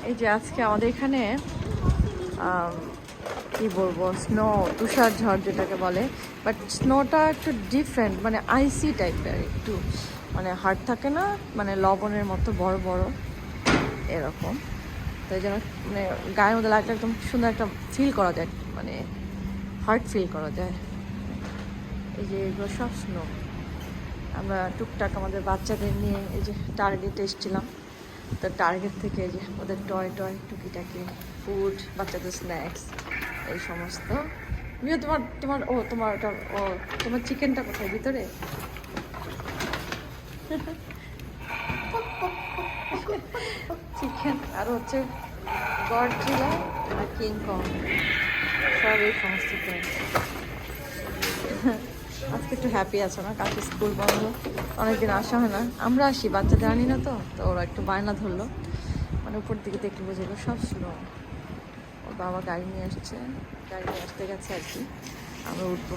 এই যে আজকে আমাদের এখানে কি বলবো, স্নো, তুষার ঝড় যেটাকে বলে, বাট স্নোটা একটু ডিফারেন্ট, মানে আইসি টাইপের, একটু মানে হার্ড থাকে না, মানে লবণের মতো বড় বড় এরকম। তো এই জন্য মানে গায়ের মধ্যে লাগলে একদম সুন্দর একটা ফিল করা যায়, মানে হার্ড ফিল করা যায়। এই যে এগুলো সব স্নো। আমরা টুকটাক আমাদের বাচ্চাদের নিয়ে এই যে টার্গেটে এসেছিলাম। তো টার্গেট থেকে এই যে ওদের টয় টয় টুকিটাকি ফুড, বাচ্চাদের স্ন্যাক্স, এই সমস্ত। তুমিও তোমার তোমার ও তোমার ওটা ও তোমার চিকেনটা কোথায়, ভিতরে? চিকেন আর হচ্ছে গডজিলা আর কিং কং, সব এই সমস্ত ফ্রেন্ড। আজকে একটু হ্যাপি আছো না? কালকে স্কুল বন্ধ, অনেকদিন আসা হয় না। আমরা আসি, বাচ্চাদের আনি না, তো ওরা একটু বায়না ধরলো। মানে উপর দিকে দেখতে বোঝালো সব স্নো। ওর বাবা গাড়ি নিয়ে আসছে, গাড়ি নিয়ে আসতে গেছে আর কি। আমরা উঠবো,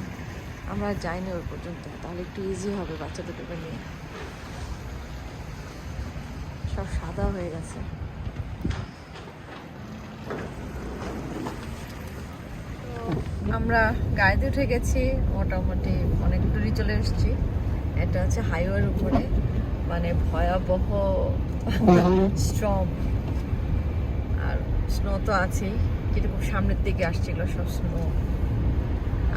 আমরা যাইনি ওর পর্যন্ত, তাহলে একটু ইজি হবে বাচ্চা দুটোকে নিয়ে। সব সাদা হয়ে গেছে। আমরা গাড়িতে উঠে গেছি, মোটামুটি অনেক দূরই চলে এসেছি। এটা হচ্ছে হাইওয়ের উপরে, মানে ভয়াবহ স্ট্রম, আর স্নো তো আছেই, কিন্তু খুব সামনের দিকে আসছিল সব স্নো।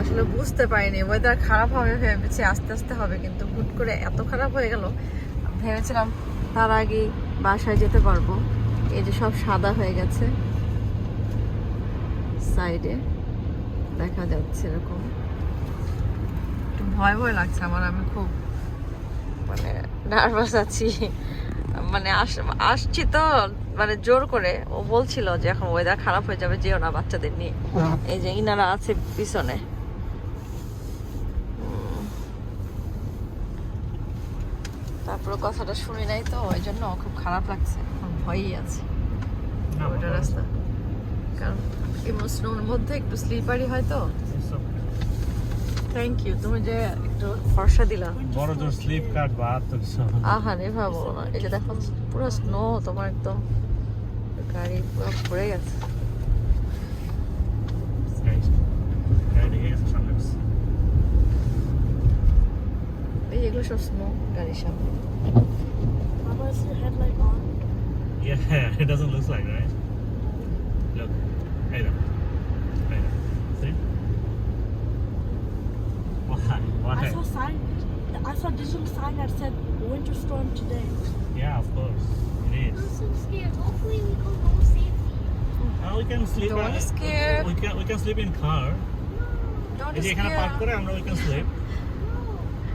আসলে বুঝতে পারিনি, ওয়েদার খারাপ হবে ভেবেছি আস্তে আস্তে হবে, কিন্তু হুট করে এত খারাপ হয়ে গেল। ভেবেছিলাম তার আগেই বাসায় যেতে পারবো। এই যে সব সাদা হয়ে গেছে, সাইডে দেখা যাচ্ছে এরকম। একটু ভয় ভয় লাগছে আমার, আমি খুব মানে নার্ভাস আছি। মানে আসছি তো মানে জোর করে, ও বলছিল যে এখন ওয়েদার খারাপ হয়ে যাবে, যেও না বাচ্চাদের নিয়ে। এই যে ইনারা আছে পিছনে। তারপর কথাটা শুনি নাই তো, ওই জন্য খুব খারাপ লাগছে, এখন ভয়ই আছে ওটা রাস্তা, কারণ স্নোর মধ্যে একটু স্লিপারি হয় তো। থ্যাংক ইউ, তুমি যে একটু ভরসা দিলা। বড় জোর স্লিপ কাট বাদ তো আহা রে ভাবো না, এই যে দেখো পুরো স্নো, তোমার একদম গাড়ি পুরো ভরে গেছে। এই এগুলো সব স্নো গাড়ির সামনে। Yeah, it doesn't look like, right? Look, hey there. Hey there. See? Why? I saw sign. I saw digital sign that said winter storm today. Yeah, of course. It is. I'm so scared. Hopefully we can go safely. We can sleep. Don't be scared. We can sleep in car. Don't এই যে be এখানে park scared. করে আমরা we can sleep.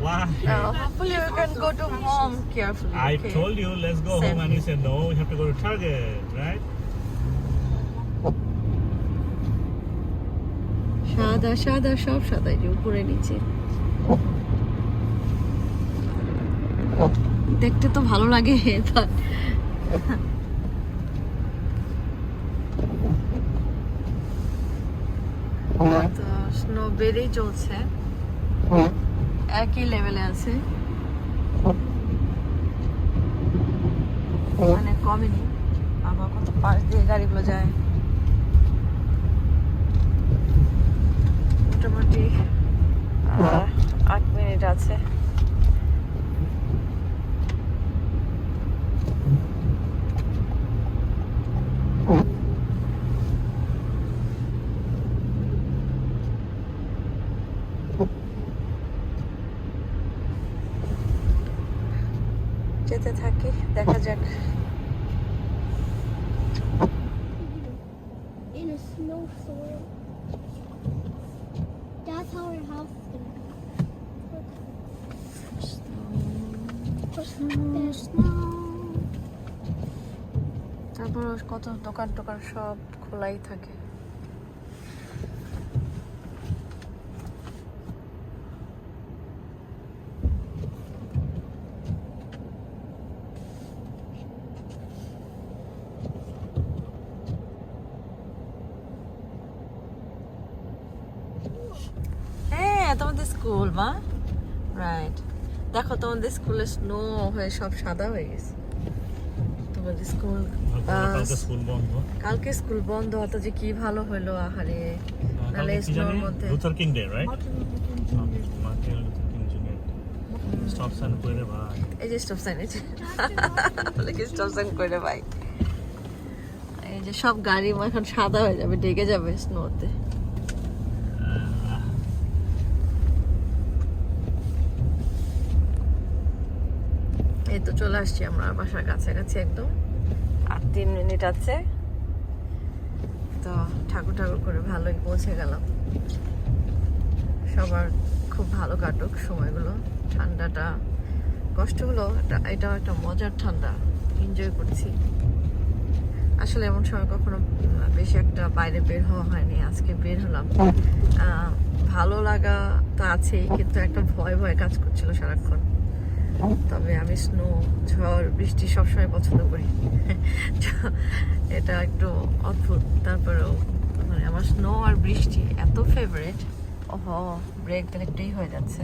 Why? Hopefully we can go to home carefully. I okay? told you let's go home and you said no. We have to go to Target, right? সাদা সাদা সব সাদা, এই যে উপরে নিচে। দেখতে তো ভালো লাগে, এবার তো স্নো বেড়েই চলছে, একই লেভেলে আছে, মানে কমেনি। আবার কত পাশ দিয়ে গাড়িগুলো যায়, মোটামুটি 8 মিনিট আছে। যেতে থাকি, দেখা যাক। In a snowstorm. That's how our house is gonna be. There's snow. তারপর কত দোকান টোকান সব খোলাই থাকে। হ্যাঁ, তোমাদের স্কুল মা, রাইট। দেখো তোমাদের স্কুলে স্নো হয়ে সব সাদা হয়ে গেছে। বলি স্কুল কালকে স্কুল বন্ধ। কালকে স্কুল বন্ধ হতো যে কি ভালো হলো আহারে নালে স্নোর মধ্যে Luther King Day right? Martin Luther King Jr. Martin Luther King Junior stop sign করে ভাই। এই যে স্টপ সাইন আছে লেগে স্টপ সাইন করে ভাই এই যে সব গাড়ি এখন সাদা হয়ে যাবে ঢেকে যাবে স্নোতে এই তো চলে আসছি আমরা বাসার কাছাকাছি একদম আর 3 মিনিট আছে তো ঠাকুর ঠাকুর করে ভালোই পৌঁছে গেলাম সবার খুব ভালো কাটুক সময়গুলো ঠান্ডাটা কষ্ট হলো এটাও একটা মজার ঠান্ডা এনজয় করছি আসলে এমন সময় কখনো বেশি একটা বাইরে বের হওয়া হয়নি আজকে বের হলাম ভালো লাগা তো আছেই কিন্তু একটা ভয় ভয় কাজ করছিল সারাক্ষণ তবে আমি স্নো ঝড় বৃষ্টি সবসময় পছন্দ করি এটা একটু অদ্ভুত তারপরেও মানে আমার স্নো আর বৃষ্টি এত ফেভারিট ওহ ব্রেক দিলে একটাই হয়ে যাচ্ছে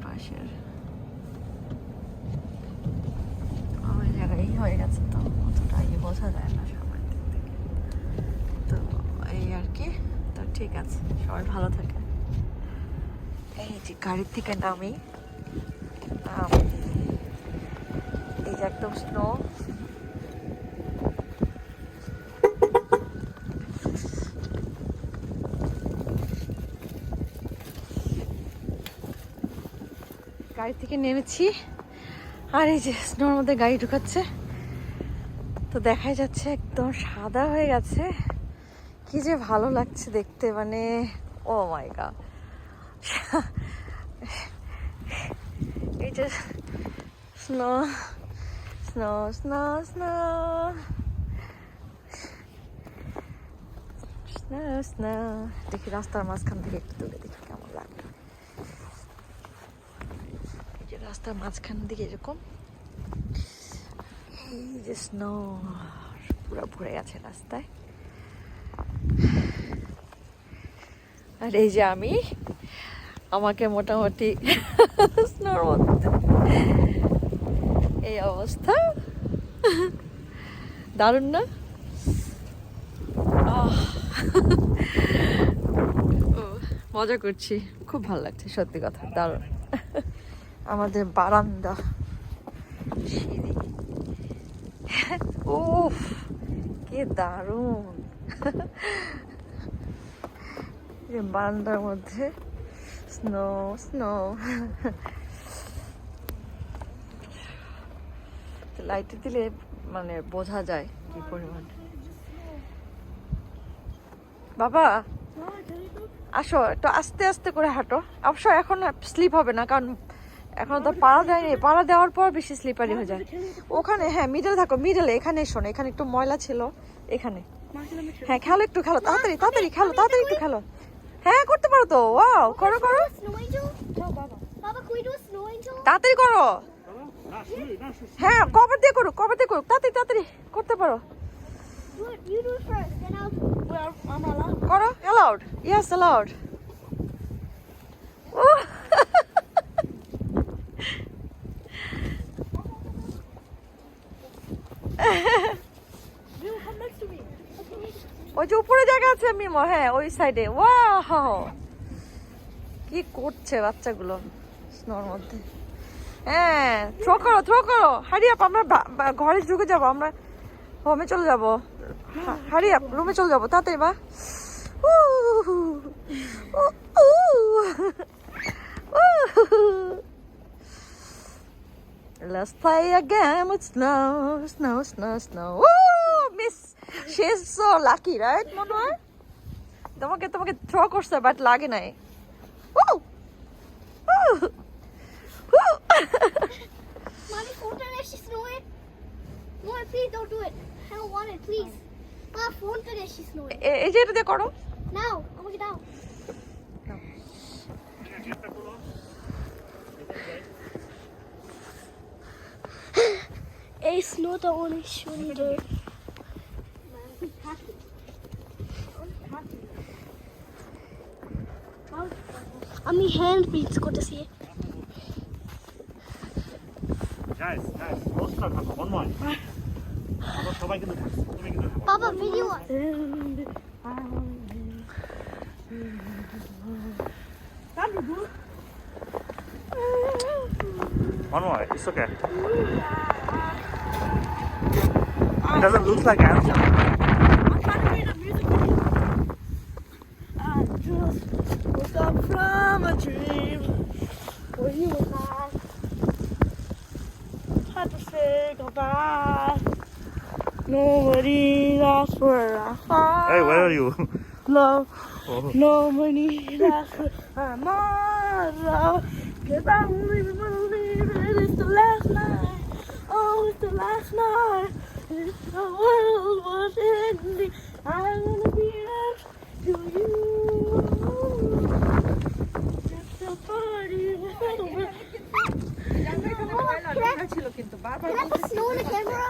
পাশের ওই জায়গায় হয়ে গেছে তো অতটা বোঝা যায় না সামনের দিক থেকে তো এই আর কি তো ঠিক আছে সবাই ভালো থাকে এই যে গাড়ির থেকে নামি এই যে একদম স্নো গাড়ি থেকে নেমেছি আর এই যে স্নোর মধ্যে গাড়ি ঢুকাচ্ছে তো দেখাই যাচ্ছে একদম সাদা হয়ে গেছে কি যে ভালো লাগছে দেখতে মানে ও মাই গড এই যে snow snow snow snow snow snow দেখি রাস্তার মাঝখান থেকে একটু দূরে দেখি কেমন লাগে এই যে রাস্তার মাঝখান দিকে এরকম এই যে স্নো পুরো ভরে গেছে রাস্তায় আর এই যে আমি আমাকে মোটামুটি স্নোর মধ্যে এই অবস্থা দারুণ না মজা করছি খুব ভালো লাগছে সত্যি কথা দারুণ আমাদের বারান্দা সিঁড়ি ও কি দারুণ বারান্দার মধ্যে স্নো স্নো লাইটে দিলে মানে বোঝা যায় কি পরিমাণ বাবা আসো একটু আস্তে আস্তে করে হাঁটো অবশ্য এখন স্লিপ হবে না কারণ এখন তো পাড়া দেয়নি পাড়া দেওয়ার পর বেশি স্লিপারি হয়ে যায় ওখানে হ্যাঁ মিডলে থাকো মিডলে এখানে এসো না এখানে একটু ময়লা ছিল এখানে হ্যাঁ খেলো একটু খেলো তাড়াতাড়ি তাড়াতাড়ি খেলো তাড়াতাড়ি একটু খেলো হ্যাঁ করতে পারো তো ওয়াও করো করো Snow angel? Baba, can we do a snow angel? তাড়াতাড়ি করো হ্যাঁ কভার দিয়ে করো তাড়াতাড়ি তাড়াতাড়ি করতে পারো Do it. You do it first, then I'll do it. Well, I'm allowed. করো allowed yes allowed You come next to me. ওই যে উপরে জায়গা আছে মিমো হ্যাঁ ওই সাইডে ওয়াও কি করছে বাচ্চাগুলো স্নোর মধ্যে হ্যাঁ থ্রো করো হারি আপ আমরা ঘরে ঢুকে যাবো আমরা হোমে চলে যাবো হারি আপ রুমে চলে যাবো তাড়াতাড়ি বা Let's play a game with snow. Woo! Miss, she's so lucky, right, Monroe? তোমাকে থ্রো করছে বাট লাগে নাই Mommy, phone today, she's snowing. Mom, please don't do it. I don't want it, please. Mom, phone today, she's snowing. এই যে এটা দিয়ে করো Now, I'm gonna get down. Hey, snow the only shoulder. আমি hand please করতেছি guys, roaster থাকো, one more. আমরা সবাই কিন্তু তুমি কিন্তু থাকো। Papa, video us. One more, it's okay. It doesn't look like ants. I'm trying to read a music video. I just woke up from a dream where you and I had to say goodbye. Nobody asked where I found Hey, where are you? love. Oh. Nobody asked where I'm on love. Cause I don't even believe it. It's the last night. Oh, it's the last night. If the world was ending, I wanna be next to you. It's the party is over. Can I have a snow in the camera?